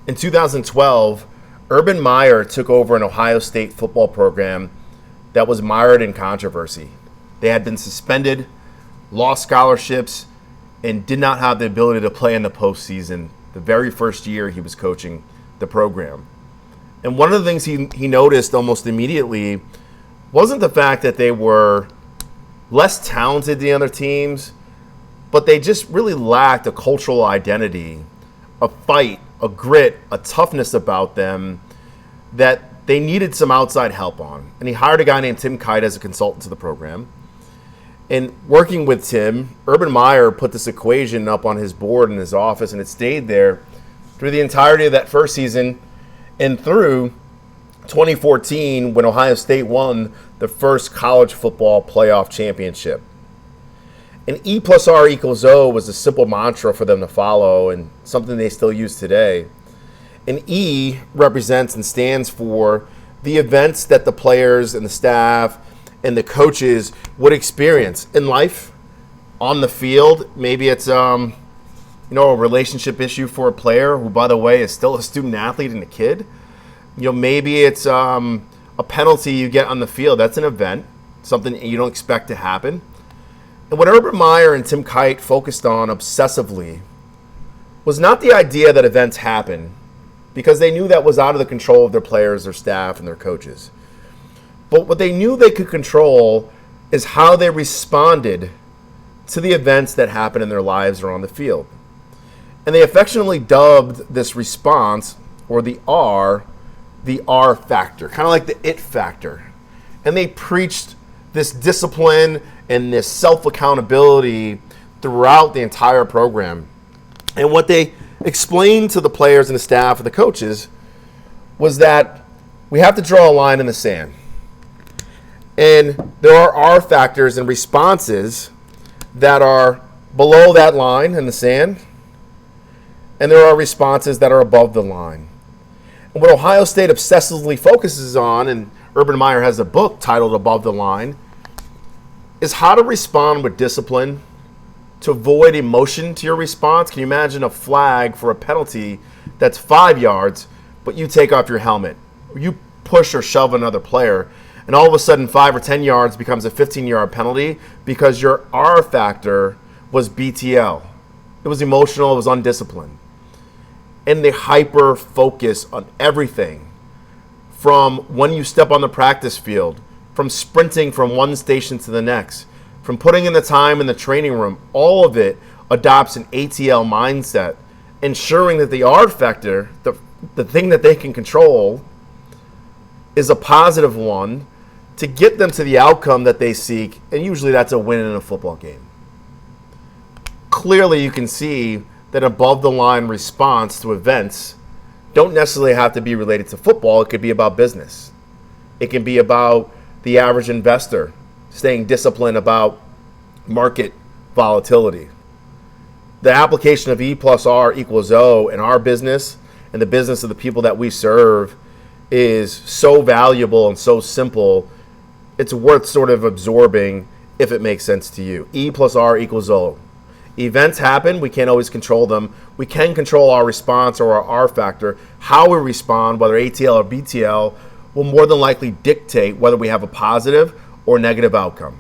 In 2012, Urban Meyer took over an Ohio State football program that was mired in controversy. They had been suspended, lost scholarships, and did not have the ability to play in the postseason the very first year he was coaching the program. And one of the things he noticed almost immediately wasn't the fact that they were less talented than the other teams, but they just really lacked a cultural identity, a fight, a grit, a toughness about them that they needed some outside help on. And he hired a guy named Tim Kite as a consultant to the program. And working with Tim, Urban Meyer put this equation up on his board in his office, and it stayed there through the entirety of that first season and through 2014 when Ohio State won the first college football playoff championship. And E+R = O was a simple mantra for them to follow and something they still use today. And E represents and stands for the events that the players and the staff and the coaches would experience in life, on the field. Maybe it's a relationship issue for a player who, by the way, is still a student athlete and a kid. Maybe it's a penalty you get on the field. That's an event, something you don't expect to happen. And what Urban Meyer and Tim Kite focused on obsessively was not the idea that events happen, because they knew that was out of the control of their players, their staff, and their coaches. But what they knew they could control is how they responded to the events that happened in their lives or on the field. And they affectionately dubbed this response, or the R factor, kind of like the it factor. And they preached this discipline and this self-accountability throughout the entire program. And what they explained to the players and the staff and the coaches was that we have to draw a line in the sand. And there are R factors and responses that are below that line in the sand, and there are responses that are above the line. And what Ohio State obsessively focuses on, and Urban Meyer has a book titled Above the Line, is how to respond with discipline, to avoid emotion to your response. Can you imagine a flag for a penalty that's 5 yards, but you take off your helmet, or you push or shove another player, and all of a sudden 5 or 10 yards becomes a 15-yard penalty because your R factor was BTL. It was emotional, it was undisciplined. And they hyper-focus on everything from when you step on the practice field, from sprinting from one station to the next, from putting in the time in the training room. All of it adopts an ATL mindset, ensuring that the R factor, the thing that they can control, is a positive one to get them to the outcome that they seek, and usually that's a win in a football game. Clearly you can see that above-the-line response to events don't necessarily have to be related to football. It could be about business. It can be about the average investor staying disciplined about market volatility. The application of E+R = O in our business and the business of the people that we serve is so valuable and so simple, it's worth sort of absorbing if it makes sense to you. E+R = O. Events happen. We can't always control them. We can control our response or our R factor. How we respond, whether ATL or BTL, will more than likely dictate whether we have a positive or negative outcome.